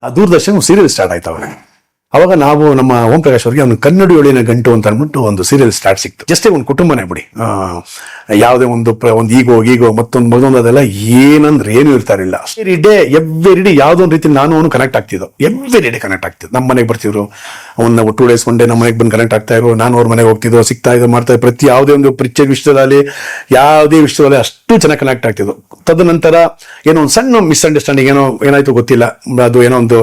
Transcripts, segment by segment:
ಆ ದೂರದರ್ಶನ serial start ಆಯ್ತು ಅವಾಗ. ಅವಾಗ ನಾವು ನಮ್ಮ ಓಂ ಪ್ರಕಾಶ್ ಅವರಿಗೆ ಒಂದು ಕನ್ನಡಿಯೊಳಿನ ಗಂಟು ಅಂತ ಅಂದ್ಬಿಟ್ಟು ಒಂದು ಸೀರಿಯಲ್ ಸ್ಟಾರ್ಟ್ ಸಿಕ್ತು. ಜಸ್ಟೇ ಒಂದು ಕುಟುಂಬನೇ ಬಿಡಿ, ಯಾವುದೇ ಒಂದು ಈಗೋ ಮತ್ತೊಂದು ಅದೆಲ್ಲ ಏನಂದ್ರೆ ಏನು ಇರ್ತಾರಿಲ್ಲ. ಎವ್ರಿ ಡೇ ಯಾವುದೋ ಒಂದು ರೀತಿ ನಾನು ಅವನು ಕನೆಕ್ಟ್ ಆಗ್ತಿದ್ದೋ, ಎವ್ರಿ ಡೇ ಕನೆಕ್ಟ್ ಆಗ್ತಿದ್ದು. ನಮ್ಮ ಮನೆಗೆ ಬರ್ತಿದ್ರು, ಅವನ್ನ 2 days 1 day ನಮ್ಮ ಮನೆಗೆ ಬಂದು ಕನೆಕ್ಟ್ ಆಗ್ತಾ ಇರೋ, ನಾನು ಅವ್ರ ಮನೆಗೆ ಹೋಗ್ತಿದ್ದೋ, ಸಿಗ್ತಾ ಇದ್ದೋ, ಮಾಡ್ತಾ ಇದ್ದೆ. ಪ್ರತಿ ಯಾವುದೇ ಒಂದು ಪರಿಚಯ ವಿಷಯದಲ್ಲಿ ಯಾವುದೇ ವಿಷಯದಲ್ಲಿ ಅಷ್ಟು ಚೆನ್ನಾಗಿ ಕನೆಕ್ಟ್ ಆಗ್ತಿದ್ದು. ತದನಂತರ ಏನೋ ಒಂದು ಸಣ್ಣ ಮಿಸ್ಅಂಡರ್ಸ್ಟ್ಯಾಂಡಿಂಗ್ ಏನಾಯ್ತು ಗೊತ್ತಿಲ್ಲ, ಅದು ಏನೋ ಒಂದು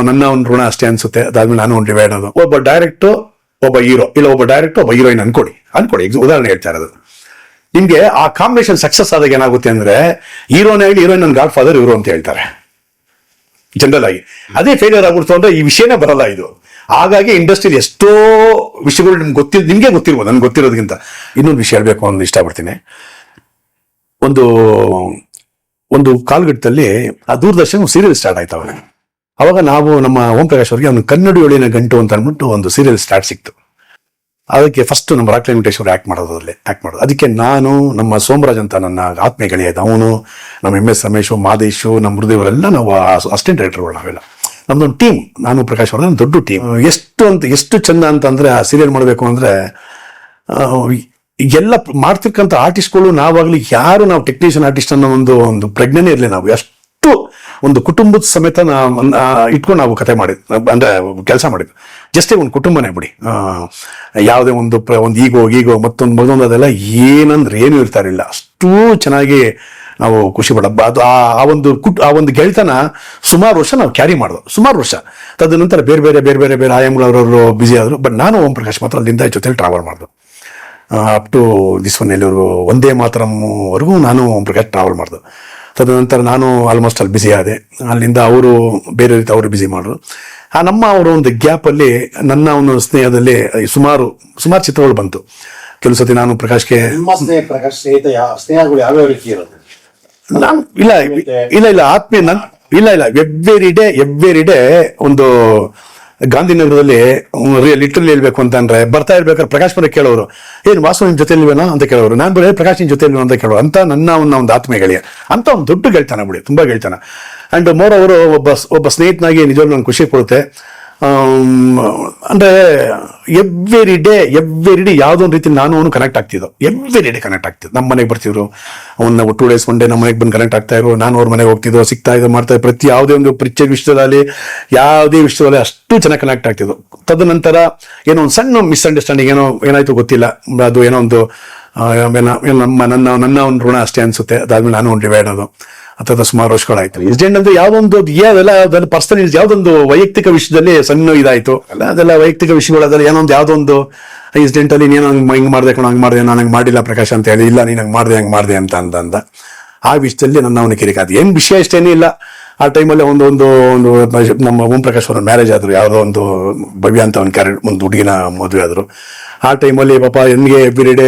ನನ್ನ ಒಂದು ಋಣ ಅಷ್ಟೇ ಅನ್ಸುತ್ತೆ. ಅದಾದ್ಮೇಲೆ ನಾನು ಒಂದು ಡಿವೈಡ್ ಅದು, ಒಬ್ಬ ಡೈರೆಕ್ಟರ್ ಒಬ್ಬ ಹೀರೋ, ಇಲ್ಲ ಒಬ್ಬ ಡೈರೆಕ್ಟರ್ ಒಬ್ಬ ಹೀರೋಯಿನ್ ಅನ್ಕೊಡಿ ಉದಾಹರಣೆ ಹೇಳ್ತಾ ಇರೋದು. ನಿಮ್ಗೆ ಆ ಕಾಂಬಿನೇಷನ್ ಸಕ್ಸಸ್ ಆದಾಗ ಏನಾಗುತ್ತೆ ಅಂದ್ರೆ, ಹೀರೋನೇ ಆಗಲಿ ಹೀರೋಯಿನ್ ನನ್ನ ಗಾಡ್ ಫಾದರ್ ಇವರು ಅಂತ ಹೇಳ್ತಾರೆ ಜನರಲ್ ಆಗಿ. ಅದೇ ಫೇಲಿಯರ್ ಆಗ್ಬಿಡ್ತು ಅಂದ್ರೆ ಈ ವಿಷಯನೇ ಬರಲ್ಲ ಇದು. ಹಾಗಾಗಿ ಇಂಡಸ್ಟ್ರಿಯಲ್ಲಿ ಎಷ್ಟೋ ವಿಷಯಗಳು ನಿಮ್ಗೆ ಗೊತ್ತಿರ್ಬೋದು, ನನ್ಗೆ ಗೊತ್ತಿರೋದಕ್ಕಿಂತ. ಇನ್ನೊಂದು ವಿಷಯ ಹೇಳ್ಬೇಕು ಅಂತ ಇಷ್ಟಪಡ್ತೀನಿ. ಒಂದು ಕಾಲಘಟ್ಟದಲ್ಲಿ ಆ ದೂರದರ್ಶನ ಸೀರಿಯಲ್ ಸ್ಟಾರ್ಟ್ ಆಯ್ತು ಅವಾಗ. ಅವಾಗ ನಾವು ನಮ್ಮ ಓಂ ಪ್ರಕಾಶ್ ಅವರಿಗೆ ಒಂದು ಕನ್ನಡಿಯೊಳಿನ ಗಂಟು ಅಂತ ಅಂದ್ಬಿಟ್ಟು ಒಂದು ಸೀರಿಯಲ್ ಸ್ಟಾರ್ಟ್ ಸಿಕ್ತು. ಅದಕ್ಕೆ ಫಸ್ಟ್ ನಮ್ಮ ರಾಕ್ಲೈನ್ ವೆಂಕಟೇಶ್ ಅವರು ಆಕ್ಟ್ ಮಾಡೋದು. ಅದಕ್ಕೆ ನಾನು, ನಮ್ಮ ಸೋಮರಾಜ್ ಅಂತ ನನ್ನ ಆತ್ಮೀಯ ಗೆಳೆಯ, ಅವನು, ನಮ್ಮ MS ರಮೇಶು, ಮಾದೇಶು, ನಮ್ಮ ಮೃದೇವರೆಲ್ಲ ನಾವು ಅಸಿಸ್ಟೆಂಟ್ ಡೈರೆಕ್ಟರ್ಗಳು ನಾವೆಲ್ಲ. ನಮ್ದೊಂದು ಟೀಮ್, ನಾನು ಪ್ರಕಾಶ್ ಅವ್ರ ದೊಡ್ಡ ಟೀಮ್. ಎಷ್ಟು ಚಂದ ಅಂತಂದ್ರೆ ಆ ಸೀರಿಯಲ್ ಮಾಡಬೇಕು ಅಂದ್ರೆ, ಎಲ್ಲ ಮಾಡ್ತಿರ್ಕಂತ ಆರ್ಟಿಸ್ಟ್ಗಳು ನಾವಾಗ್ಲಿ ಯಾರು, ನಾವು ಟೆಕ್ನಿಷಿಯನ್ ಆರ್ಟಿಸ್ಟ್ ಅನ್ನೋ ಒಂದು ಪ್ರಜ್ಞೆನೇ ಇರಲಿ. ನಾವು ಎಷ್ಟು ಒಂದು ಕುಟುಂಬದ ಸಮೇತ ಇಟ್ಕೊಂಡು ನಾವು ಕತೆ ಮಾಡಿದ್ವಿ, ಅಂದ್ರೆ ಕೆಲಸ ಮಾಡಿದ್ವಿ. ಜಸ್ಟೇ ಒಂದು ಕುಟುಂಬನೇ ಬಿಡಿ, ಯಾವುದೇ ಒಂದು ಈಗೋ ಮತ್ತೊಂದು ಅದೆಲ್ಲ ಏನಂದ್ರೆ ಏನು ಇರ್ತಾರಿಲ್ಲ. ಅಷ್ಟೂ ಚೆನ್ನಾಗಿ ನಾವು ಖುಷಿ ಪಡೋದು. ಅದು ಆ ಒಂದು ಗೆಳೆತನ ಸುಮಾರು ವರ್ಷ ನಾವು ಕ್ಯಾರಿ ಮಾಡೋದು, ಸುಮಾರು ವರ್ಷ. ತದನಂತರ ಬೇರೆ ಆಯಾಮಗಳವರು ಬ್ಯುಸಿ ಆದರು. ಬಟ್ ನಾನು ಓಂ ಪ್ರಕಾಶ್ ಮಾತ್ರ ಅಲ್ಲಿಂದ ಜೊತೆಲಿ ಟ್ರಾವೆಲ್ ಮಾಡಿದೆ ಅಪ್ ಟು ದಿಸ್ ಒನ್. ಎಲ್ಲಿವರೆಗೂ ವಂದೇ ಮಾತರಂವರೆಗೂ ನಾನು ಓಂ ಪ್ರಕಾಶ್ ಟ್ರಾವೆಲ್ ಮಾಡಿದೆ. ತದನಂತರ ನಾನು ಆಲ್ಮೋಸ್ಟ್ ಅಲ್ಲಿ ಬ್ಯುಸಿ ಆದೆ. ಅಲ್ಲಿಂದ ಅವರು ಬೇರೆ ರೀತಿ ಅವರು ಬ್ಯುಸಿ ಮಾಡಿದ್ರು. ನಮ್ಮ ಅವರ ಒಂದು ಗ್ಯಾಪಲ್ಲಿ ನನ್ನ ಒಂದು ಸ್ನೇಹದಲ್ಲಿ ಸುಮಾರು ಚಿತ್ರಗಳು ಬಂತು. ಕೆಲವು ಸತಿ ನಾನು ಪ್ರಕಾಶ್ಗೆ ಸ್ನೇಹಗಳು ಯಾವ್ಯಾವ ರೀತಿ ಇರೋದು? ನಾನು ಇಲ್ಲ ಆತ್ಮೀಯ ಇಲ್ಲ ಎವ್ರಿ ಡೇ ಒಂದು ಗಾಂಧಿನಗರದಲ್ಲಿ ಲಿಟ್ರಲಿ ಹೇಳ್ಬೇಕು ಅಂತಂದ್ರೆ, ಬರ್ತಾ ಇರ್ಬೇಕಾದ್ರೆ ಪ್ರಕಾಶ್ ಮನೆ ಕೇಳೋರು, ಏನು ವಾಸು ನಿನ್ ಜೊತೆ ಇಲ್ವೇನೋ ಅಂತ ಕೇಳೋರು. ನಾನು ಬರೀ ಪ್ರಕಾಶ್ ನಿನ್ ಜೊತೆ ಇಲ್ವೇನೋ ಅಂತ ಕೇಳೋರು. ಅಂತ ನನ್ನ ಒಂದು ಆತ್ಮೀಯ ಗೆಳೆಯ ಅಂತ ಒಂದು ದೊಡ್ಡ ಗೆಳ್ತಾನ ಬಿಡಿ, ತುಂಬಾ ಗೆಳ್ತಾನ. ಅಂಡ್ ಮೋರ್ ಅವರು ಒಬ್ಬ ಸ್ನೇಹಿತನಾಗಿ ನಿಜವಾಗ್ಲೂ ನಂಗೆ ಖುಷಿ ಕೊಡುತ್ತೆ. ಅಂದ್ರೆ ಎವ್ರಿ ಡೇ ಯಾವುದೋ ಒಂದು ರೀತಿ ನಾನು ಅವನು ಕನೆಕ್ಟ್ ಆಗ್ತಿದ್ದೋ, ಎವ್ರಿ ಡೇ ಕನೆಕ್ಟ್ ಆಗ್ತಿದ್ದು. ನಮ್ಮ ಮನೆಗೆ ಬರ್ತಿದ್ರು, ಅವನ್ನ 2 days 1 day ನಮ್ಮ ಮನೆಗೆ ಬಂದು ಕನೆಕ್ಟ್ ಆಗ್ತಾ ಇರೋ, ನಾನು ಅವ್ರ ಮನೆಗೆ ಹೋಗ್ತಿದ್ದೋ, ಸಿಗ್ತಾ ಇದ್ದೋ, ಮಾಡ್ತಾ ಇದ್ದೆ. ಪ್ರತಿ ಯಾವುದೇ ಒಂದು ಪರಿಚಯ ವಿಷಯದಲ್ಲಿ ಯಾವುದೇ ವಿಷಯದಲ್ಲಿ ಅಷ್ಟು ಚೆನ್ನಾಗಿ ಕನೆಕ್ಟ್ ಆಗ್ತಿದ್ದು. ತದನಂತರ ಏನೋ ಒಂದು ಸಣ್ಣ ಮಿಸ್ಅಂಡರ್ಸ್ಟ್ಯಾಂಡಿಂಗ್ ಏನಾಯ್ತು ಗೊತ್ತಿಲ್ಲ, ಅದು ಏನೋ ಒಂದು ನನ್ನ ಒಂದು ಋಣ ಅಷ್ಟೇ ಅನ್ಸುತ್ತೆ. ಅದಾದ್ಮೇಲೆ ನಾನು ಒಂದು ಡಿವೈಡ್ ಅದು ಅಥವಾ ಸುಮಾರು ವರ್ಷಗಳಾಯ್ತು. ಇನ್ಸಿಡೆಂಟ್ ಅಂದ್ರೆ ಯಾವ್ದೊಂದು ಪರ್ಸನಲ್ ಯಾವ್ದೊಂದು ವೈಯಕ್ತಿಕ ವಿಷಯದಲ್ಲಿ ಸಣ್ಣ ಇದಾಯ್ತು ಅಲ್ಲ, ಅದೆಲ್ಲ ವೈಯಕ್ತಿಕ ವಿಷಯಗಳು. ಅದೆಲ್ಲ ಯಾವ್ದೊಂದು ಇನ್ಸಿಡೆಂಟ್ ಅಲ್ಲಿ ನೀನು ಹಿಂಗ್ ಮಾಡ್ದೆ ಹಂಗ್ ಮಾಡಿದೆ, ನಾನು ಹಂಗೆ ಮಾಡಿಲ್ಲ ಪ್ರಕಾಶ್ ಅಂತ ಹೇಳಿ, ಇಲ್ಲ ನೀನು ಹಂಗೆ ಮಾಡಿದೆ ಅಂತ ಆ ವಿಷಯದಲ್ಲಿ ನನ್ನ ಅವನಿಗೆ ಕಿರಿಕಾದ ಏನ್ ವಿಷಯ ಇಷ್ಟೇನೇ ಇಲ್ಲ. ಆ ಟೈಮಲ್ಲಿ ಒಂದು ನಮ್ಮ ಓಂ ಪ್ರಕಾಶ್ ಅವ್ರ ಮ್ಯಾರೇಜ್ ಆದ್ರು, ಯಾವುದೋ ಒಂದು ಭವ್ಯ ಅಂತ ಒಂದು ಹುಡುಗಿನ ಮದುವೆ ಆದ್ರು. ಆ ಟೈಮಲ್ಲಿ ಪಾಪ ನನಗೆ ಎವ್ರಿ ಡೇ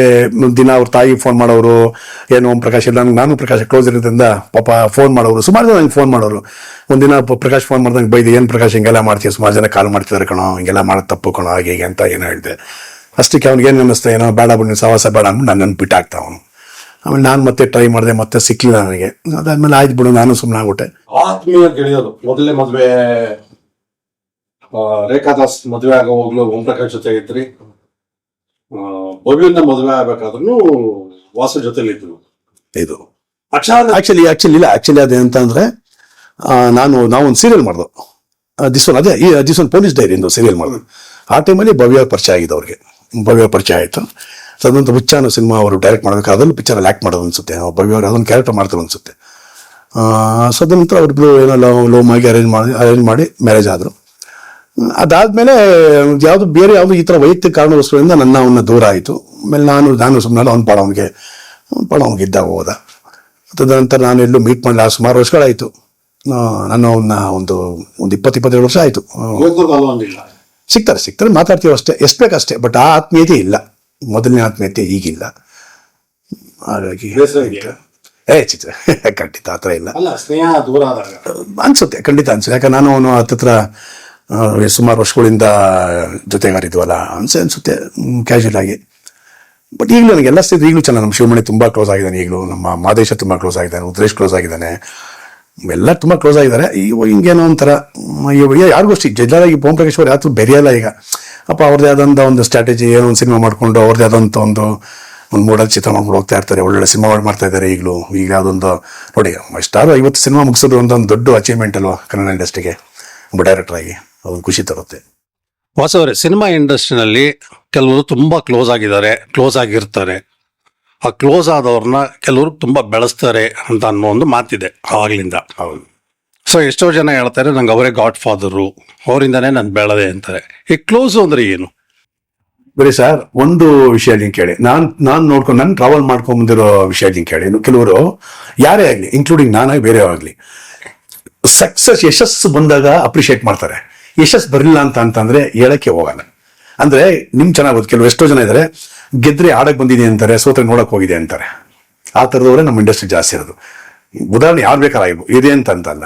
ದಿನ ಅವ್ರ ತಾಯಿ ಫೋನ್ ಮಾಡೋರು, ಏನು ಓಂ ಪ್ರಕಾಶ್ ಇಲ್ಲ, ನಾನು ಪ್ರಕಾಶ್ ಕ್ಲೋಸ್ ಇರೋದ್ರಿಂದ ಪಾಪ ಫೋನ್ ಮಾಡೋರು, ಸುಮಾರು ಜನ ನಂಗೆ ಫೋನ್ ಮಾಡೋರು. ಒಂದಿನ ಪ್ರಕಾಶ್ ಫೋನ್ ಮಾಡ್ದಂಗೆ ಬೈದು, ಏನು ಪ್ರಕಾಶ್ ಹಿಂಗೆಲ್ಲ ಮಾಡ್ತೀವಿ, ಸುಮಾರು ಜನ ಕಾಲ್ ಮಾಡ್ತಿದ್ದಾರೆ ಕಣೋ, ಹಿಂಗೆಲ್ಲ ಮಾಡೋದು ತಪ್ಪು ಕಣೋ, ಹಾಗೆ ಹೀಗೆ ಅಂತ ಏನೋ ಹೇಳಿದೆ. ಅಷ್ಟಕ್ಕೆ ಅವ್ನಿಗೆ ಏನು ಅನ್ನಿಸ್ತಾ, ಏನೋ ಬೇಡ ಬಿಡಿ ಸವಾಸ ಬೇಡ ಅಂದ್ಬಿಟ್ಟು ನನ್ನನ್ನು ಬಿಟ್ಟಾಗ್ತಾ ಅವನು. ಆಮೇಲೆ ನಾನು ಮತ್ತೆ ಟ್ರೈ ಮಾಡಿದೆ, ಮತ್ತೆ ಸಿಕ್ಲಿಲ್ಲ ನನಗೆ. ಅದಾದ್ಮೇಲೆ ಆಯ್ತು ಬಿಡು, ನಾನು ಸುಮ್ಮನೆ ಆಗ್ಬಿಟ್ಟೆ. ಆತ್ಮೀಯ ಗೆಳೆಯರು, ಮೊದಲೇ ಮದುವೆ ರೇಖಾದಾಸ್ ಮದುವೆ ಆಗೋ ಹೋಗ್ಲು ಓಂ ಪ್ರಕಾಶ್ ಜೊತೆ ಇದ್ರಿ. ಭವ್ಯನ ಮದುವೆ ಆಗ್ಬೇಕಾದ್ರೂ ವಾಸು ಜೊತೆಲಿ ಇದ್ರು. ಇದು ಆಕ್ಚುಲಿ ಅದೇಂತ ಅಂದ್ರೆ, ನಾವು ಒಂದು ಸೀರಿಯಲ್ ಮಾಡ್ದು, ದಿಸ್ ಒನ್ ಪೊಲೀಸ್ ಡೈರಿ ಎಂದು ಸೀರಿಯಲ್ ಮಾಡಿದ್ರು. ಆ ಟೈಮಲ್ಲಿ ಭವ್ಯ ಪರಿಚಯ ಆಗಿದ್ದು ಅವ್ರಿಗೆ. ಭವ್ಯ ಪರಿಚಯ ಆಯ್ತು. ಅದಂತ ಹುಚ್ಚ ಅನ್ನೋ ಸಿನಿಮಾ ಅವರು ಡೈರೆಕ್ಟ್ ಮಾಡ್ಬೇಕು, ಅದನ್ನು ಪಿಕ್ಚರಲ್ಲಿ ಆಕ್ಟ್ ಮಾಡೋದು ಅನ್ಸುತ್ತೆ. ಭವ್ಯ ಅವರು ಅದೊಂದು ಕ್ಯಾರೆಕ್ಟರ್ ಮಾಡ್ತಾರೆ ಅನ್ಸುತ್ತೆ. ನಂತರ ಅವ್ರಿಬ್ರು ಏನೋ ಲವ್ ಆಗಿ ಅರೇಂಜ್ ಮಾಡಿ ಮ್ಯಾರೇಜ್ ಆದ್ರು. ಅದಾದ್ಮೇಲೆ ಬೇರೆ ಯಾವುದು ಈ ತರ ವೈಯಕ್ತಿಕ ಕಾರಣಗೋಸ್ಕರದಿಂದ ಅವನ್ನ ದೂರ ಆಯಿತು. ಆಮೇಲೆ ನಾನು ಸುಮ್ಮನೆ ಅವ್ನ ಪಾಡ ಅವನಿಗೆ ಇದ್ದಾಗ ಹೋದ. ತದನಂತರ ನಾನು ಎಲ್ಲೂ ಮೀಟ್ ಮಾಡಲಿಲ್ಲ, ಸುಮಾರು ವರ್ಷಗಳಾಯ್ತು. ನಾನು ಅವನ್ನ ಒಂದು 20-22 ವರ್ಷ ಆಯ್ತು. ಸಿಗ್ತಾರೆ ಮಾತಾಡ್ತೀವಿ ಅಷ್ಟೇ, ಎಷ್ಟು ಬೇಕಷ್ಟೇ. ಬಟ್ ಆ ಆತ್ಮೀಯತೆ ಇಲ್ಲ, ಮೊದಲನೇ ಆತ್ಮೀಯತೆ ಈಗಿಲ್ಲ. ಹಾಗಾಗಿ ಚಿತ್ರ ಖಂಡಿತ ಆತರ ಇಲ್ಲ ಅನ್ಸುತ್ತೆ, ಖಂಡಿತ ಅನ್ಸುತ್ತೆ. ಯಾಕಂದ್ರೆ ನಾನು ಅವನು ಹತ್ತಿರ ಸುಮಾರು ವರ್ಷಗಳಿಂದ ಜೊತೆಗಾರಿದ್ವಲ್ಲ ಅನ್ಸುತ್ತೆ ಕ್ಯಾಶುಯಲ್ ಆಗಿ. ಬಟ್ ಈಗಲೂ ನನಗೆಲ್ಲ ಈಗಲೂ ಚೆನ್ನಾಗಿ ನಮ್ಮ ಶಿವಮಣಿ ತುಂಬಾ ಕ್ಲೋಸ್ ಆಗಿದ್ದಾನೆ. ಈಗಲೂ ನಮ್ಮ ಮಾದೇಶ ತುಂಬಾ ಕ್ಲೋಸ್ ಆಗಿದ್ದಾನೆ, ಉದ್ರೇಶ್ ಕ್ಲೋಸ್ ಆಗಿದ್ದಾನೆ. ಎಲ್ಲ ತುಂಬ ಕ್ಲೋಸ್ ಆಗಿದ್ದಾರೆ. ಈಗ ಹಿಂಗೇನೋ ಒಂಥರ ಯಾರಿಗೂ ಅಷ್ಟೇ ಜಡ್ಜಾಗಿ ಓಂ ಪ್ರಕಾಶ್ ಅವ್ರು ಯಾವತ್ತೂ ಬೆರೆಯಲ್ಲ ಈಗ. ಅಪ್ಪ ಅವ್ರದ್ದೇ ಆದಂಥ ಒಂದು ಸ್ಟ್ರಾಟಜಿ ಏನೋ ಒಂದು ಸಿನಿಮಾ ಮಾಡಿಕೊಂಡು ಅವ್ರದ್ದೇ ಆದಂಥ ಒಂದು ಮೂಡಲ್ ಚಿತ್ರ ಮಾಡ್ಕೊಂಡು ಹೋಗ್ತಾ ಇರ್ತಾರೆ. ಒಳ್ಳೊಳ್ಳೆ ಸಿನಿಮಾ ಮಾಡ್ತಾ ಇದ್ದಾರೆ ಈಗಲೂ. ಈಗ ಅದೊಂದು ನೋಡಿ ಎಷ್ಟಾದ್ರು 50 ಸಿನಿಮಾ ಮುಗಿಸೋದು ಒಂದು ದೊಡ್ಡ ಅಚೀವ್ಮೆಂಟ್ ಅಲ್ವಾ ಕನ್ನಡ ಇಂಡಸ್ಟ್ರಿಗೆ ಒಬ್ಬ ಡೈರೆಕ್ಟರ್ ಆಗಿ. ಅದೊಂದು ಖುಷಿ ತರುತ್ತೆ. ವಾಸವರೇ, ಸಿನಿಮಾ ಇಂಡಸ್ಟ್ರಿನಲ್ಲಿ ಕೆಲವರು ತುಂಬಾ ಕ್ಲೋಸ್ ಆಗಿದ್ದಾರೆ, ಕ್ಲೋಸ್ ಆಗಿರ್ತಾರೆ. ಆ ಕ್ಲೋಸ್ ಆದವ್ರನ್ನ ಕೆಲವರು ತುಂಬಾ ಬೆಳೆಸ್ತಾರೆ ಅಂತ ಅನ್ನೋ ಒಂದು ಮಾತಿದೆ ಆವಾಗ್ಲಿಂದ. ಹೌದು. ಸೊ ಎಷ್ಟೋ ಜನ ಹೇಳ್ತಾರೆ ನಂಗೆ ಅವರೇ ಗಾಡ್ ಫಾದರು, ಅವರಿಂದಾನೇ ನಾನು ಬೆಳೆದೆ ಅಂತಾರೆ. ಈ ಕ್ಲೋಸ್ ಅಂದ್ರೆ ಏನು? ಬರೀ ಸರ್ ಒಂದು ವಿಷಯ ನೀವು ಕೇಳಿ, ನಾನು ನೋಡ್ಕೊಂಡು ನಾನು ಟ್ರಾವೆಲ್ ಮಾಡ್ಕೊಂಡ್ ಬಂದಿರೋ ವಿಷಯ ನೀವು ಕೇಳಿ. ಕೆಲವರು ಯಾರೇ ಆಗಲಿ, ಇನ್ಕ್ಲೂಡಿಂಗ್ ನಾನಾಗಿ ಬೇರೆ ಆಗಲಿ, ಯಶಸ್ಸು ಬಂದಾಗ ಅಪ್ರಿಷಿಯೇಟ್ ಮಾಡ್ತಾರೆ. ಯಶಸ್ಸು ಬರಲಿಲ್ಲ ಅಂತಂದ್ರೆ ಹೇಳಕ್ಕೆ ಹೋಗಲ್ಲ. ಅಂದ್ರೆ ನಿಮ್ ಚೆನ್ನಾಗೋದು. ಕೆಲವು ಎಷ್ಟೋ ಜನ ಇದ್ದಾರೆ, ಗೆದ್ರೆ ಆಡಕ್ ಬಂದಿದೆ ಅಂತಾರೆ, ಸೋತ್ರೆ ನೋಡಕ್ ಹೋಗಿದೆ ಅಂತಾರೆ. ಆ ಥರದವರೇ ನಮ್ಮ ಇಂಡಸ್ಟ್ರಿ ಜಾಸ್ತಿ ಇರೋದು. ಉದಾಹರಣೆ ಯಾರು ಬೇಕಾರಾಗಿರ್ಬೋದು, ಇದೆ ಅಂತಲ್ಲ.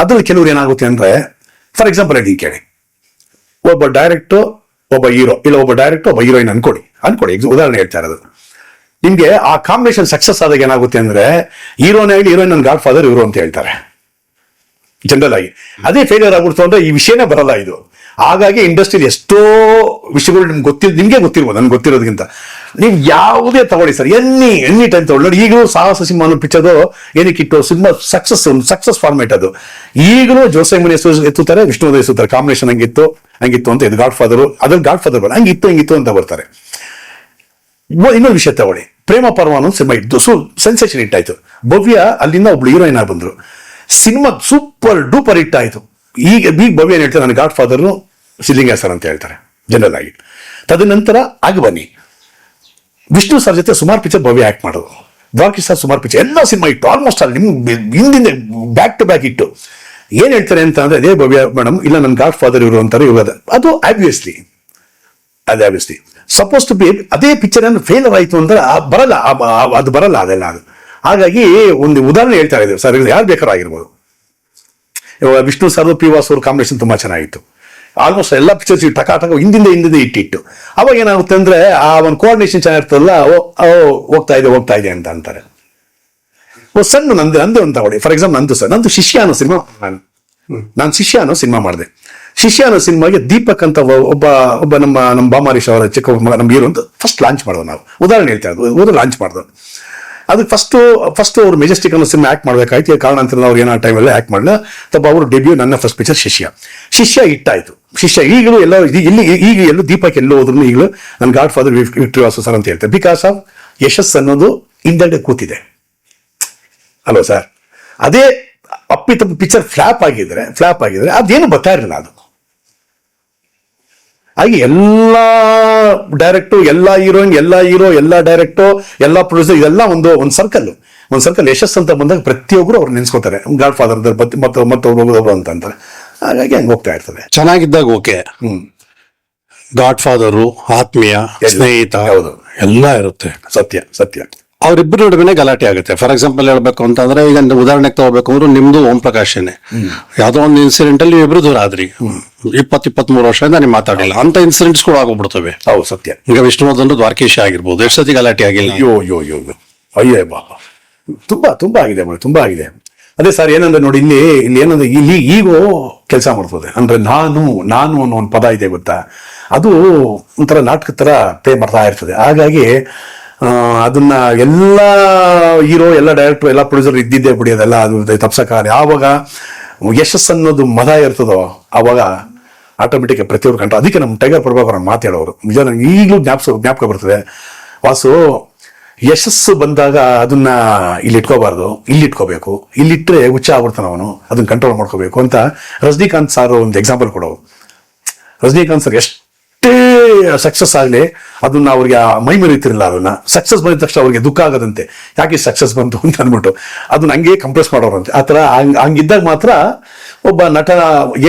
ಅದ್ರಲ್ಲಿ ಕೆಲವ್ರು ಏನಾಗುತ್ತೆ ಅಂದ್ರೆ, ಫಾರ್ ಎಕ್ಸಾಂಪಲ್ ಹೇಳಿ ಕೇಳಿ, ಒಬ್ಬ ಡೈರೆಕ್ಟು ಒಬ್ಬ ಹೀರೋ, ಇಲ್ಲ ಒಬ್ಬ ಡೈರೆಕ್ಟರ್ ಒಬ್ಬ ಹೀರೋಯಿನ್ ಅನ್ಕೊಡಿ, ಉದಾಹರಣೆ ಹೇಳ್ತಾ ಇರೋದು. ನಿಮ್ಗೆ ಆ ಕಾಂಬಿನೇಷನ್ ಸಕ್ಸಸ್ ಆದಾಗ ಏನಾಗುತ್ತೆ ಅಂದ್ರೆ, ಹೀರೋನೇ ಆಗಲಿ ಹೀರೋಯಿನ್ ನನ್ನ ಗಾಡ್ ಫಾದರ್ ಇವರು ಅಂತ ಹೇಳ್ತಾರೆ ಜನರಲ್ ಆಗಿ. ಅದೇ ಫೇಲಿಯರ್ ಆಗ್ಬಿಡ್ತು ಅಂದ್ರೆ ಈ ವಿಷಯನೇ ಬರಲ್ಲ ಇದು. ಹಾಗಾಗಿ ಇಂಡಸ್ಟ್ರಿಯಲ್ಲಿ ಎಷ್ಟೋ ವಿಷಯಗಳು ನಿಮ್ಗೆ ಗೊತ್ತಿರ್ಬೋದು, ನನ್ಗೆ ಗೊತ್ತಿರೋದಕ್ಕಿಂತ. ನೀವು ಯಾವುದೇ ತಗೊಳ್ಳಿ ಸರ್, ಎನಿ ಟೈಮ್ ತಗೊಳ್ಳಿ ನೋಡಿ. ಈಗಲೂ ಸಾಹಸ ಸಿಂಹ ಅನ್ನೋ ಪಿಕ್ಚರ್ ಏನಕ್ಕಿಟ್ಟು ಸಿನಿಮಾ ಸಕ್ಸಸ್ ಫಾರ್ಮೇಟ್ ಅದು. ಈಗಲೂ ಜೋಸೆ ಮುನಿ ಎತ್ತುತ್ತಾರೆ, ವಿಷ್ಣುವರ್ಧನ್ ಎತ್ತುತ್ತಾರೆ. ಕಾಂಬಿನೇಷನ್ ಹಂಗಿತ್ತು ಅಂತ ಇದು ಗಾಡ್ ಫಾದರ್, ಅದ್ರಲ್ಲಿ ಗಾಡ್ ಫಾದರ್ ಬರ ಹಂಗಿತ್ತು ಅಂತ ಬರ್ತಾರೆ. ಇನ್ನೊಂದು ವಿಷಯ ತಗೊಳ್ಳಿ, ಪ್ರೇಮ ಪರ್ವ ಅನ್ನೋ ಸಿನಿಮಾ ಇತ್ತು, ಸೆನ್ಸೇಷನ್ ಹಿಟ್ ಆಯ್ತು. ಭವ್ಯ ಅಲ್ಲಿಂದ ಒಬ್ಳು ಹೀರೋಯಿನ್ ಆಗಿ ಬಂದ್ರು, ಸಿನಿಮಾ ಸೂಪರ್ ಡೂಪರ್ ಹಿಟ್ ಆಯ್ತು. ಈಗ ಭವ್ಯ ಏನ್ ಹೇಳ್ತಾರೆ, ನನ್ನ ಗಾಡ್ ಫಾದರ್ ಸಿದ್ಲಿಂಗ ಸರ್ ಅಂತ ಹೇಳ್ತಾರೆ ಜನರಲ್ ಆಗಿ. ತದನಂತರ ಆಗ ಬನ್ನಿ, ವಿಷ್ಣು ಸರ್ ಜೊತೆ ಸುಮಾರು ಪಿಕ್ಚರ್ ಭವ್ಯ ಆಕ್ಟ್ ಮಾಡೋದು, ದ್ವಾರಕೀಶ್ ಸರ್ ಸುಮಾರು ಪಿಕ್ಚರ್, ಎಲ್ಲ ಸಿನಿಮಾ ಇಟ್ಟು ಆಲ್ಮೋಸ್ಟ್ ಅಲ್ಲಿ ಹಿಂದಿಂದ ಬ್ಯಾಕ್ ಟು ಬ್ಯಾಕ್ ಇಟ್ಟು. ಏನ್ ಹೇಳ್ತಾರೆ ಅಂತ ಅಂದ್ರೆ, ಅದೇ ಭವ್ಯ ಮೇಡಮ್ ಇಲ್ಲ ನನ್ನ ಗಾಡ್ ಫಾದರ್ ಇವರು ಅಂತಾರೆ. ಇವಾಗ ಅದು ಆಬ್ವಿಯಸ್ಲಿ ಸಪೋಸ್ ಟು ಬಿ. ಅದೇ ಪಿಕ್ಚರ್ ಏನು ಫೇಲರ್ ಆಯ್ತು ಅಂದ್ರೆ ಬರಲ್ಲ, ಅದು ಬರಲ್ಲ ಅದೆಲ್ಲ. ಅದು ಹಾಗಾಗಿ ಒಂದು ಉದಾಹರಣೆ ಹೇಳ್ತಾ ಇದ್ದೇವೆ ಸರ್, ಯಾರು ಬೇಕಾದ್ರೂ ಆಗಿರ್ಬೋದು. ಇವಾಗ ವಿಷ್ಣು ಸರ್ ಪಿ ವಾಸ್ ಅವ್ರ ಕಾಂಬಿನೇಷನ್ ತುಂಬಾ ಚೆನ್ನಾಗಿತ್ತು. ಆಲ್ಮೋಸ್ಟ್ ಎಲ್ಲ ಪಿಕ್ಚರ್ಸ್ ಟಕ ಹಿಂದಿಂದ ಇಟ್ಟಿಟ್ಟು. ಅವಾಗ ಏನಾಗುತ್ತೆ ಅಂದ್ರೆ ಆ ಒಂದು ಕೋಆರ್ಡಿನೇಷನ್ ಚೆನ್ನಾಗಿರ್ತದಲ್ಲ, ಹೋಗ್ತಾ ಇದೆ ಅಂತ ಅಂತಾರೆ. ಸಣ್ಣ ನಂದು ಅಂತ ತಗೊಳ್ಳಿ, ಫಾರ್ ಎಕ್ಸಾಂಪಲ್ ನಂದು ಶಿಷ್ಯ ಅನ್ನೋ ಸಿನಿಮಾ, ನಾನು ಶಿಷ್ಯ ಅನ್ನೋ ಸಿನಿಮಾ ಮಾಡಿದೆ. ಶಿಷ್ಯ ಅನ್ನೋ ಸಿನಿಮಾಗೆ ದೀಪಕ್ ಅಂತ ಒಬ್ಬ ನಮ್ಮ ಬಾಮಾರೀಶ್ ಅವರ ಚಿಕ್ಕ ಮಗ, ನಮ್ಮ ಹೀರೋ ಅಂತ ಫಸ್ಟ್ ಲಾಂಚ್ ಮಾಡೋದು. ನಾವು ಉದಾಹರಣೆ ಹೇಳ್ತಾ ಇರೋದು, ಲಾಂಚ್ ಮಾಡಿದ್ರು. ಅದಕ್ಕೆ ಫಸ್ಟ್ ಅವ್ರು ಮೆಜೆಸ್ಟಿಕ್ ಅನ್ನೋ ಸಿನಿಮಾ ಆಕ್ಟ್ ಮಾಡ್ಬೇಕಾಯ್ತು. ಕಾರಣಾಂತರ ಅವ್ರು ಏನೋ ಟೈಮಲ್ಲಿ ಆಕ್ಟ್ ಮಾಡಲ್ಲ. ತಪ್ಪ ಅವರು ಡೆಬ್ಯೂ, ನನ್ನ ಫಸ್ಟ್ ಪಿಕ್ಚರ್ ಶಿಷ್ಯ ಇಟ್ಟಾಯ್ತು. ಶಿಷ್ಯ ಈಗಲೂ ಈಗ ಎಲ್ಲೂ ದೀಪಕ್ ಎಲ್ಲೋ ಹೋದ್ರು ಈಗಲೂ ನನ್ನ god father victory Vasu sir ಅಂತ ಹೇಳ್ತಾರೆ. ಬಿಕಾಸ್ ಆಫ್ ಯಶಸ್ ಅನ್ನೋದು ಹಿಂದೆಡೆ ಕೂತಿದೆ ಅಲ್ವಾ ಸರ್. ಅದೇ ಅಪ್ಪಿತಪ್ಪ ಪಿಕ್ಚರ್ ಫ್ಲಾಪ್ ಆಗಿದ್ರೆ ಅದೇನು ಬರ್ತಾ ಇರಲಿಲ್ಲ. ಅದು ಹಾಗೆ ಎಲ್ಲ ಡೈರೆಕ್ಟು, ಎಲ್ಲ ಹೀರೋಯಿನ್, ಎಲ್ಲ ಹೀರೋ, ಎಲ್ಲ ಡೈರೆಕ್ಟು, ಎಲ್ಲ ಪ್ರೊಡ್ಯೂಸರ್, ಇದೆಲ್ಲ ಒಂದು ಸರ್ಕಲ್ ಯಶಸ್ ಅಂತ ಬಂದಾಗ ಪ್ರತಿಯೊಬ್ಬರು ಅವ್ರು ನೆನ್ಸ್ಕೋತಾರೆ, ಗಾಡ್ ಫಾದರ್ ಮತ್ತೊಬ್ಬರು ಅಂತ ಅಂತಾರೆ. ಹಾಗಾಗಿ ಹಂಗೆ ಹೋಗ್ತಾ ಇರ್ತದೆ. ಚೆನ್ನಾಗಿದ್ದಾಗ ಓಕೆ, ಗಾಡ್ ಫಾದರು, ಆತ್ಮೀಯ, ಸ್ನೇಹಿತ, ಹೌದು, ಎಲ್ಲ ಇರುತ್ತೆ. ಸತ್ಯ ಅವರಿಬ್ಬರು ನಡುವೆ ಗಲಾಟೆ ಆಗುತ್ತೆ. ಫಾರ್ ಎಕ್ಸಾಂಪಲ್ ಹೇಳ್ಬೇಕು ಅಂತಂದ್ರೆ, ಈಗ ಉದಾಹರಣೆಗೆ ತಗೋಬೇಕು ಅಂದ್ರೆ, ನಿಮ್ದು ಓಂ ಪ್ರಕಾಶನೇ ಯಾವ್ದೋ ಒಂದು ಇನ್ಸಿಡೆಂಟ್ ಅಲ್ಲಿ ಇಬ್ರು ದೂರ ಆದ್ರಿ, 20-23 ವರ್ಷದಿಂದ ನೀವು ಮಾತಾಡಿಲ್ಲ ಅಂತ ಇನ್ಸಿಡೆಂಟ್ಸ್ ಕೂಡ ಆಗೋಗ್ಬಿಡ್ತವೆ. ಹೌದು, ಸತ್ಯ. ಈಗ ವಿಷ್ಣುವರ್ಧನ್ ದ್ವಾರಕೀಶ್ ಆಗಿರ್ಬೋದು, ಎಷ್ಟು ಸತಿ ಗಲಾಟೆ ಆಗಿಲ್ಲ. ಅಯ್ಯೋ ಬಾಬಾ, ತುಂಬಾ ಆಗಿದೆ, ತುಂಬಾ ಆಗಿದೆ. ಅದೇ ಸರ್, ಏನಂದ್ರೆ ನೋಡಿ, ಇಲ್ಲಿ ಏನಂದ್ರೆ ಈಗೋ ಕೆಲಸ ಮಾಡ್ತದೆ. ಅಂದ್ರೆ ನಾನು ಅನ್ನೋ ಒಂದು ಪದ ಇದೆ ಗೊತ್ತಾ, ಅದು ಒಂಥರ ನಾಟಕ ತರ ಪ್ಲೇ ಮಾಡ್ತಾ ಇರ್ತದೆ. ಹಾಗಾಗಿ ಅದನ್ನ ಎಲ್ಲ ಹೀರೋ, ಎಲ್ಲ ಡೈರೆಕ್ಟರ್, ಎಲ್ಲ ಪ್ರೊಡ್ಯೂಸರ್ ಇದ್ದಿದ್ದೇ ಬಿಡಿ, ಅದೆಲ್ಲ ಅದು ತಪ್ಸಕ್ಕಾಗಲ್ಲ. ಯಾವಾಗ ಯಶಸ್ಸು ಅನ್ನೋದು ಮದ ಇರ್ತದೋ ಆವಾಗ ಆಟೋಮೆಟಿಕ್ ಪ್ರತಿಯೊಬ್ಬರು ಕಂಡ್ರೆ. ಅದಕ್ಕೆ ನಮ್ಮ ಟೈಗರ್ ಪ್ರಭಾಕರ್ ಮಾತಾಡೋರು ನಿಜ ನನಗೆ ಈಗಲೂ ಜ್ಞಾಪಕ ಬರ್ತದೆ. ವಾಸು, ಯಶಸ್ಸು ಬಂದಾಗ ಅದನ್ನ ಇಲ್ಲಿ ಇಟ್ಕೋಬಾರ್ದು, ಇಲ್ಲಿ ಇಟ್ಕೋಬೇಕು, ಇಲ್ಲಿಟ್ಟರೆ ಹುಚ್ಚ ಆಗ್ಬಿಡ್ತಾನೆ ಅವನು, ಅದನ್ನ ಕಂಟ್ರೋಲ್ ಮಾಡ್ಕೋಬೇಕು ಅಂತ ರಜನಿಕಾಂತ್ ಸರ್ ಒಂದು ಎಕ್ಸಾಂಪಲ್ ಕೊಡೋರು. ರಜನಿಕಾಂತ್ ಸರ್ ಎಷ್ಟೇ ಸಕ್ಸಸ್ ಆಗಲಿ ಅದನ್ನ ಅವ್ರಿಗೆ ಮೈ ಮರೀತಿರಲಿಲ್ಲ. ಅದನ್ನ ಸಕ್ಸಸ್ ಬಂದ ತಕ್ಷಣ ಅವ್ರಿಗೆ ದುಃಖ ಆಗದಂತೆ, ಯಾಕೆ ಸಕ್ಸಸ್ ಬಂತು ಅಂತ ಅಂದ್ಬಿಟ್ಟು ಅದನ್ನ ಹಂಗೆ ಕಂಪ್ರೆಸ್ ಮಾಡೋರಂತೆ. ಆ ಥರ ಹಂಗಿದ್ದಾಗ ಮಾತ್ರ ಒಬ್ಬ ನಟ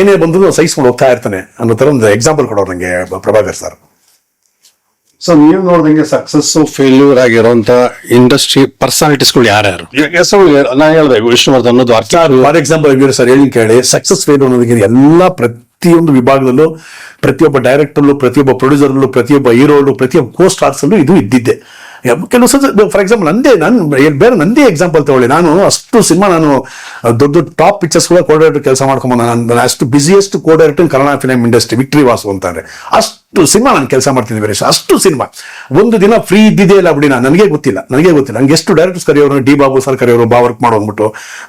ಏನೇ ಬಂದ್ರು ಸಹಿಸ್ಕೊಂಡು ಹೋಗ್ತಾ ಇರ್ತಾನೆ ಅನ್ನೋ ಥರ ಒಂದು ಎಕ್ಸಾಂಪಲ್ ಕೊಡೋರು ನಂಗೆ ಪ್ರಭಾಕರ್ ಸರ್. ಸೊ ನೀವು ನೋಡಿದಂಗೆ ಸಕ್ಸಸ್ ಫೇಲ್ಯೂರ್ ಆಗಿರೋಂಥ ಇಂಡಸ್ಟ್ರಿ ಪರ್ಸನಾಲಿಟೀಸ್ಗಳು ಯಾರ್ಯಾರು? ನಾನು ಹೇಳಿದೆ ವಿಷ್ಣುವರ್ಧನ್, ಫಾರ್ ಎಕ್ಸಾಂಪಲ್ ಸರ್ ಹೇಳಿ ಕೇಳಿ, ಸಕ್ಸಸ್ ಫೇಲ್ಯೂರ್ ಅನ್ನೋದಕ್ಕೆ ಎಲ್ಲ ಪ್ರತಿಯೊಂದು ವಿಭಾಗದಲ್ಲೂ, ಪ್ರತಿಯೊಬ್ಬ ಡೈರೆಕ್ಟರ್ಲು, ಪ್ರತಿಯೊಬ್ಬ ಪ್ರೊಡ್ಯೂಸರ್ಲು, ಪ್ರತಿಯೊಬ್ಬ ಹೀರೋಲು, ಪ್ರತಿಯೊಬ್ಬ ಕೋ ಸ್ಟಾರ್ಸ್ ಅಲ್ಲೂ ಇದು ಇದ್ದಿದ್ದೆ. ಕೆಲವು ಸಲ ಫಾರ್ ಎಕ್ಸಾಂಪಲ್ ಬೇರೆ ನಂದೇ ಎಕ್ಸಾಂಪಲ್ ತಗೊಳ್ಳಿ. ನಾನು ಅಷ್ಟು ಸಿನಿಮಾ ದೊಡ್ಡ ದೊಡ್ಡ ಟಾಪ್ ಪಿಕ್ಚರ್ಸ್ ಕೂಡ ಕೋಡೈರೆಕ್ಟರ್ ಕೆಲಸ ಮಾಡ್ಕೊಂಬಂದ. ನಾನು ಅಷ್ಟು busiest codirector Kannada film industry victory Vasu ಅಂತಾರೆ. ಅಷ್ಟು ಸಿನಿಮಾ ನಾನು ಕೆಲಸ ಮಾಡ್ತೀನಿ ವೀರೇಶ್, ಅಷ್ಟು ಸಿನಿಮಾ. ಒಂದು ದಿನ ಫ್ರೀ ಇದ್ದಿದೆ ಇಲ್ಲ ಬಿಡಿ, ನನಗೆ ಗೊತ್ತಿಲ್ಲ. ನಂಗೆ ಎಷ್ಟು ಡೈರೆಕ್ಟರ್ಸ್ ಕರೆಯೋರು, ಡಿ ಬಾಬು ಸರ್ ಕರೆಯೋರು, ಬಾ ವರ್ಕ್ ಮಾಡೋಗ್ಬಿಟ್ಟು,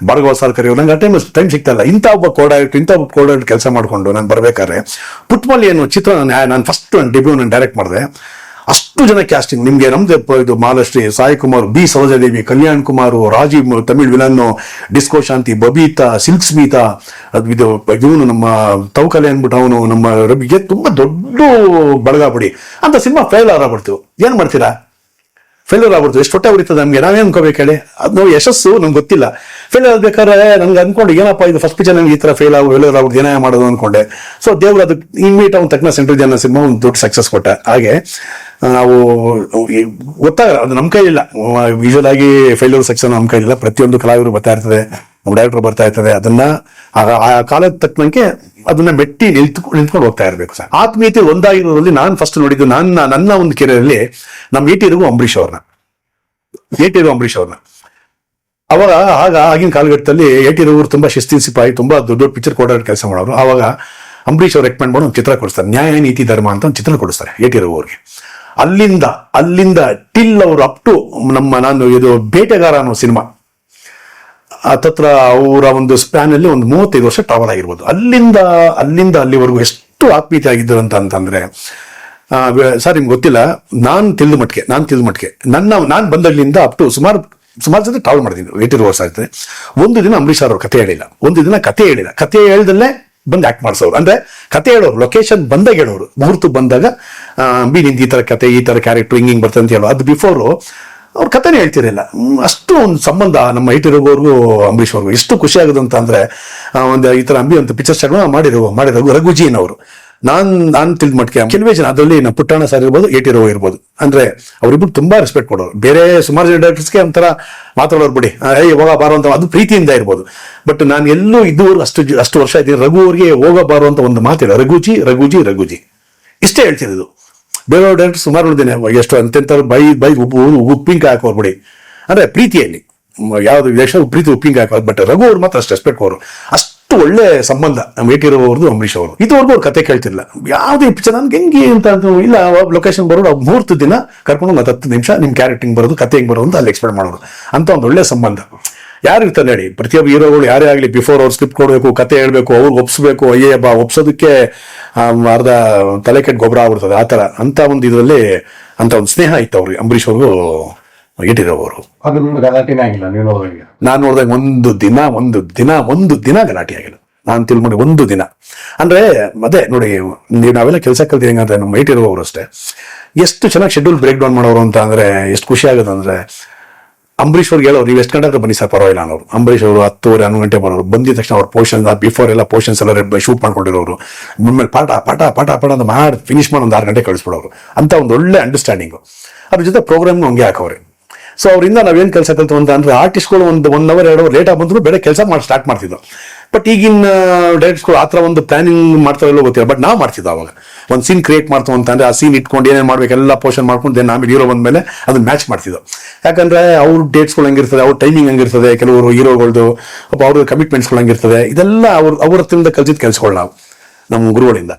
ಭಾರ್ಗವ ಸರ್ ಕರೆಯೋರು. ನಂಗೆ ಆ ಟೈಮ್ ಸಿಗ್ತಾ ಇಲ್ಲ. ಇಂಥ ಒಬ್ಬ ಕೋಡೈರೆಕ್ಟರ್ ಕೆಲಸ ಮಾಡ್ಕೊಂಡು ನಾನು ಬರ್ಬೇಕಾದ್ರೆ ಪುಟ್ಮಲ್ಲಿ ಏನು ಚಿತ್ರ ನಾನು ಫಸ್ಟ್ ಡೆಬ್ಯೂ ನಾನು ಡೈರೆಕ್ಟ್ ಮಾಡಿದೆ. ಅಷ್ಟು ಜನ ಕ್ಯಾಸ್ಟಿಂಗ್. ನಿಮ್ಗೆ ನಮ್ದು ಇದು Malashri, Sai Kumar, B Sarojadevi, Kalyan Kumar, Rajeev Tamil villain, disco Shanti, Babita, silk Smitha, ಇವನು ನಮ್ಮ ತೌಕಲೆ ಅಂದ್ಬಿಟ್ಟು ಅವನು ನಮ್ಮ ರಬಿಗೆ ತುಂಬಾ ದೊಡ್ಡ ಬಳಗ ಬಿಡಿ ಅಂತ ಸಿನಿಮಾ ಫೇಲ್ ಆಗ್ಬಿಡ್ತು. ಏನ್ ಮಾಡ್ತೀರಾ? ಫೇಲ್ಯೂರ್ ಆಗ್ಬಿಡ್ತು. ಎಷ್ಟು ಹೊಟ್ಟೆ ಉರಿತದೆ ನಮ್ಗೆ. ನಾವೇನ್ ಅನ್ಕೋಬೇಕು ಹೇಳಿ? ಅದು ಯಶಸ್ಸು ನಮ್ಗೆ ಗೊತ್ತಿಲ್ಲ. ಫೇಲ್ ಆಗ್ಬೇಕಾದ್ರೆ ನನ್ಗೆ ಅನ್ಕೊಂಡು ಏನಪ್ಪ ಇದು ಫಸ್ಟ್ ಪಿಕ್ಚರ್ ನಂಗೆ ಈ ತರ ಫೇಲ್ಯೂರ್ ಆಗ್ಬಿಟ್ಟು ಏನೇ ಮಾಡೋದು ಅನ್ಕೊಂಡೆ. ಸೊ ದೇವ್ರು ಅದಕ್ಕೆ ಇನ್ಮೇಟ್ ಅವ್ನು ತಕ್ಷಣ ಸೆಂಟ್ರಲ್ ಜನ ಸಿನಿಮಾ ಒಂದು ದೊಡ್ಡ ಸಕ್ಸಸ್ ಕೊಟ್ಟ. ಹಾಗೆ ನಾವು ಗೊತ್ತಾಗಲ್ಲ, ಅದು ನಮ್ಮ ಕೈಲಿಲ್ಲ. ಯೂಶುವಲ್ ಆಗಿ ಫೇಲ್ಯೂರ್ ಸಕ್ಸಸ್ ನಮ್ಮ ಕೈಲಿಲ್ಲ. ಪ್ರತಿಯೊಂದು ಕಲಾವಿದರು ಬರ್ತಾ ಇರ್ತದೆ, ನಮ್ಮ ಡೈರೆಕ್ಟರ್ ಬರ್ತಾ ಇರ್ತದೆ. ಅದನ್ನ ಆ ಕಾಲದ ತಕ್ಕನಂಗೆ ಅದನ್ನ ಮೆಟ್ಟಿ ನಿಂತ್ಕೊಂಡು ಹೋಗ್ತಾ ಇರಬೇಕು ಸರ್. ಆತ್ಮೀಯತೆ ಒಂದಾಗಿರೋದ್ರಲ್ಲಿ ನಾನು ಫಸ್ಟ್ ನೋಡಿದ್ದು ನನ್ನ ಒಂದು ಕೆರೆಯಲ್ಲಿ ನಮ್ಮ ಏಟಿರಿಗೂ ಅಂಬರೀಷ್ ಅವ್ರನ್ನ ಅವಾಗ ಆಗಿನ ಕಾಲಘಟ್ಟದಲ್ಲಿ ಏಟಿರವರು ತುಂಬಾ ಶಿಸ್ತಿನ ಸಿಪಾಯಿ, ತುಂಬಾ ದೊಡ್ಡ ಪಿಕ್ಚರ್ ಕೊಡೋರು ಕೆಲಸ ಮಾಡೋರು. ಅವಾಗ ಅಂಬರೀಷ್ ಅವ್ರು ರೆಕಮೆಂಡ್ ಮಾಡಿ ಒಂದು ಚಿತ್ರ ಕೊಡಿಸ್ತಾರೆ, ನ್ಯಾಯ ನೀತಿ ಧರ್ಮ ಅಂತ ಒಂದು ಚಿತ್ರ ಕೊಡಿಸ್ತಾರೆ ಏಟಿರವ್ ಅವ್ರಿಗೆ. ಅಲ್ಲಿಂದ ಟಿಲ್ ಅವರು ಅಪ್ ಟು ನಾನು ಇದು ಬೇಟೆಗಾರ ಅನ್ನೋ ಸಿನಿಮಾ ಹತ್ತತ್ರ ಅವರ ಒಂದು ಸ್ಪ್ಯಾನ್ ಅಲ್ಲಿ ಒಂದು 35 ವರ್ಷ ಟ್ರಾವೆಲ್ ಆಗಿರ್ಬೋದು. ಅಲ್ಲಿಂದ ಅಲ್ಲಿವರೆಗೂ ಎಷ್ಟು ಆತ್ಮೀಯತೆ ಆಗಿದ್ದರು ಅಂತಂದ್ರೆ ಸರ್ ನಿಮ್ಗೆ ಗೊತ್ತಿಲ್ಲ. ನಾನು ತಿಳಿದ ಮಟ್ಟಿಗೆ ನಾನು ಬಂದಾಗ್ಲಿಂದ ಅಪ್ ಟು ಸುಮಾರು ಜೊತೆ ಟ್ರಾವೆಲ್ ಮಾಡಿದ್ದೀನಿ. 80 ವರ್ಷ ಆಯ್ತದೆ. ಒಂದು ದಿನ ಅಂಬರೀಷ್ ಅವ್ರ ಕತೆ ಹೇಳಿಲ್ಲ, ಕತೆ ಹೇಳ್ದಲ್ಲೇ ಬಂದು ಆಕ್ಟ್ ಮಾಡಿಸೋರು. ಅಂದ್ರೆ ಕತೆ ಹೇಳೋರು, ಲೊಕೇಶನ್ ಬಂದಾಗ ಹೇಳೋರು, ಮುಹೂರ್ತ ಬಂದಾಗ ನಿಂದ ಈ ತರ ಕತೆ, ಈ ತರ ಕ್ಯಾರೆಕ್ಟರ್ ಹಿಂಗ್ ಬರ್ತದೆ ಅಂತ ಹೇಳೋ. ಅದು ಬಿಫೋರು ಅವ್ರ ಕಥೆನೇ ಹೇಳ್ತಿರಲಿಲ್ಲ. ಅಷ್ಟು ಒಂದು ಸಂಬಂಧ ನಮ್ಮ ಐಟಿರೋರ್ಗೂ ಅಂಬರೀಷ್ ಅವ್ರಿಗೂ. ಎಷ್ಟು ಖುಷಿ ಆಗೋದು ಅಂತ ಅಂದ್ರೆ ಒಂದು ಈ ತರ ಅಂಬಿ ಅಂತ ಪಿಕ್ಚರ್ ಸ್ಟಾರ್ಟ್ ಮಾಡಿರೋ ರಘುಜಿನವರು ನಾನು ತಿಳಿದ ಮಟ್ಟಿಗೆ ಕೆಲವೇ ಜನ, ಅದರಲ್ಲಿ ನಮ್ಮ ಪುಟ್ಟಣ್ಣ ಸರ್ ಇರ್ಬೋದು, ಏಟಿರೋ ಇರ್ಬೋದು, ಅಂದ್ರೆ ಅವರಿಬ್ರು ತುಂಬಾ ರೆಸ್ಪೆಕ್ಟ್ ಕೊಡೋರು. ಬೇರೆ ಸುಮಾರು ಜನ ಡೈರೆಕ್ಟರ್ಸ್ಗೆ ಒಂಥರ ಮಾತಾಡೋರು ಬಿಡಿ, ಹೋಗ ಬಾರೋ ಅಂತ, ಅದು ಪ್ರೀತಿಯಿಂದ ಇರ್ಬೋದು. ಬಟ್ ನಾನು ಎಲ್ಲೂ ಇದುವರೆಗೂ ಅಷ್ಟು ವರ್ಷ ಇದ್ದೀನಿ, ರಘು ಅವ್ರಿಗೆ ಹೋಗಬಾರೋ ಅಂತ ಒಂದು ಮಾತಿಲ್ಲ. ರಘುಜಿ ಇಷ್ಟೇ ಹೇಳ್ತಿರೋದು. ಬೇರೆಯವ್ರ ಡೈರೆಕ್ಟರ್ ಸುಮಾರು ನೋಡಿದ್ದೇನೆ, ಎಷ್ಟು ಅಂತೆಂಥವ್ರು ಬೈ ಉಪ್ಪಿನಕಾಯಿ ಹಾಕೋರು ಬಿಡಿ, ಅಂದ್ರೆ ಪ್ರೀತಿಯಲ್ಲಿ ಯಾವ್ದು ವಿದೇಶ ಪ್ರೀತಿ ಉಪ್ಪಿನಕಾಯಿ ಹಾಕೋರು. ಬಟ್ ರಘು ಅವ್ರು ಮಾತ್ರ ಅಷ್ಟು ರೆಸ್ಪೆಕ್ಟ್ ಕೊಡೋರು. ಅಷ್ಟು ಒಳ್ಳೆ ಸಂಬಂಧ ನಮ್ಮ ಏಟಿರೋವ್ರದ್ದು ಅಂಬರೀಷ್ ಅವರು. ಇದುವರೆಗೂ ಅವ್ರು ಕತೆ ಕೇಳ್ತಿರ್ಲಿಲ್ಲ. ಯಾವುದೇ ಪಿಕ್ಚರ್ ನನ್ಗೆ ಹೆಂಗೆ ಅಂತ ಇಲ್ಲ, ಲೊಕೇಶನ್ ಬರೋರು ಮುಹೂರ್ತ ದಿನ ಕರ್ಕೊಂಡು ಒಂದು 10 ನಿಮಿಷ ನಿಮ್ ಕ್ಯಾರೆಕ್ಟಿಂಗ್ ಬರೋದು, ಕತೆ ಹೆಂಗ್ ಬರೋದು ಅಂತ ಅಲ್ಲಿ ಎಕ್ಸ್ಪ್ಲೇನ್ ಮಾಡೋರು. ಅಂತ ಒಂದು ಒಳ್ಳೆ ಸಂಬಂಧ. ಯಾರು ಇರ್ತಾರೆ ಹೇಳಿ, ಪ್ರತಿಯೊಬ್ಬ ಹೀರೋಗಳು ಯಾರೇ ಆಗಲಿ ಬಿಫೋರ್ ಅವ್ರು ಸ್ಕ್ರಿಪ್ಟ್ ಕೊಡಬೇಕು, ಕತೆ ಹೇಳ್ಬೇಕು, ಅವ್ರಿಗೆ ಒಪ್ಸ್ಬೇಕು, ಒಪ್ಸೋದಕ್ಕೆ ಅರ್ಧ ತಲೆ ಕೆಟ್ಟ ಗೊಬ್ಬರ ಆಗ್ಬಿಡ್ತದೆ. ಆ ತರ ಅಂತ ಒಂದು ಇದರಲ್ಲಿ ಅಂತ ಒಂದು ಸ್ನೇಹ ಇತ್ತು ಅವ್ರಿಗೆ ಅಂಬರೀಷ್ ಅವರು ಇಟ್ಟಿರೋರು. ನಾನು ನೋಡಿದಾಗ ಒಂದು ದಿನ ಗಲಾಟೆ ಆಗಿಲ್ಲ. ನಾನು ತಿಳ್ಕೊಂಡು ಒಂದು ದಿನ ಅಂದ್ರೆ ಅದೇ ನೋಡಿ, ನಾವೆಲ್ಲ ಕೆಲಸ ಕಲ್ತೀವಿ ಹೆಂಗಂದ್ರೆ ನಮ್ಮ ಇಟ್ಟಿರೋರು ಅಷ್ಟೇ ಎಷ್ಟು ಚೆನ್ನಾಗಿ ಶೆಡ್ಯೂಲ್ ಬ್ರೇಕ್ ಡೌನ್ ಮಾಡೋರು ಅಂತ ಅಂದ್ರೆ ಎಷ್ಟು ಖುಷಿ ಆಗುತ್ತೆ ಅಂದ್ರೆ. ಅಂಬರೀಷ್ ಅವ್ರಿಗೆ ಹೇಳೋರು, ನೀವು ಎಷ್ಟು ಗಂಟೆ ಬನ್ನಿ ಸರ್ ಪರವಾಗಿಲ್ಲ ಅನ್ನೋರು. ಅಂಬರೀಷ್ ಅವರು 10:30 11 ಗಂಟೆ ಬರೋರು. ಬಂದಿದ ತಕ್ಷಣ ಅವ್ರ ಪೋರ್ಷನ್ ಬಿಫೋರ್ ಎಲ್ಲ ಪೋರ್ಷನ್ಸ್ ಎಲ್ಲ ಶೂಟ್ ಮಾಡ್ಕೊಂಡಿರೋರು. ಆಮೇಲೆ ಪಾಠ ಅಂತ ಮಾಡಿ ಫಿನಿಶ್ ಮಾಡಿ ಒಂದು 6 ಗಂಟೆ ಕಳಿಸ್ಬಿಡೋರು. ಅಂತ ಒಂದು ಒಳ್ಳೆ ಅಂಡರ್ಸ್ಟ್ಯಾಂಡಿಂಗು. ಅದ್ರ ಜೊತೆ ಪ್ರೋಗ್ರಾಮ್ನು ಹಂಗೆ ಹಾಕೋರೆ. ಸೊ ಅವರಿಂದ ನಾವೇನ್ ಕೆಲಸ ಕಲ್ತು ಅಂತ ಅಂದ್ರೆ ಆರ್ಟಿಸ್ಟ್ಗಳು ಒಂದು 1 hour 2 hour ಲೇಟ್ ಆಗಿ ಬಂದ್ರು ಬೇರೆ ಕೆಲಸ ಸ್ಟಾರ್ಟ್ ಮಾಡ್ತಿದ್ದೋ. ಬಟ್ ಈಗಿನ ಡೈರೆಕ್ಟರ್ಸ್ಗಳು ಆ ಥರ ಒಂದು ಪ್ಲಾನಿಂಗ್ ಮಾಡ್ತಾರಲ್ಲೋ ಗೊತ್ತಿಲ್ಲ. ಬಟ್ ನಾವು ಮಾಡ್ತಿದ್ದ ಅವಾಗ ಒಂದು ಸೀನ್ ಕ್ರಿಯೇಟ್ ಮಾಡ್ತೀವಿ ಅಂತ ಅಂದ್ರೆ ಆ ಸೀನ್ ಇಟ್ಕೊಂಡು ಏನೇನು ಮಾಡ್ಬೇಕು ಎಲ್ಲ ಪೋರ್ಷನ್ ಮಾಡ್ಕೊಂಡು ದೆನ್ ಆಮೇಲೆ ಹೀರೋ ಬಂದ್ಮೇಲೆ ಅದನ್ನ ಮ್ಯಾಚ್ ಮಾಡ್ತಿದ್ದೋ. ಯಾಕಂದ್ರೆ ಅವ್ರ ಡೇಟ್ಸ್ಗಳು ಹಂಗಿರ್ತದೆ, ಅವ್ರ ಟೈಮಿಂಗ್ ಹಂಗಿರ್ತದೆ, ಕೆಲವರು ಹೀರೋಗಳದ್ದು ಅವ್ರ ಕಮಿಟ್ಮೆಂಟ್ಸ್ಗಳು ಹಂಗಿರ್ತದೆ. ಇದೆಲ್ಲ ಅವ್ರ ಹತ್ರದಿಂದ ಕಲ್ಸಿದ ಕೆಲಸಗಳು ನಾವು ನಮ್ಮ ಗುರುಗಳಿಂದ.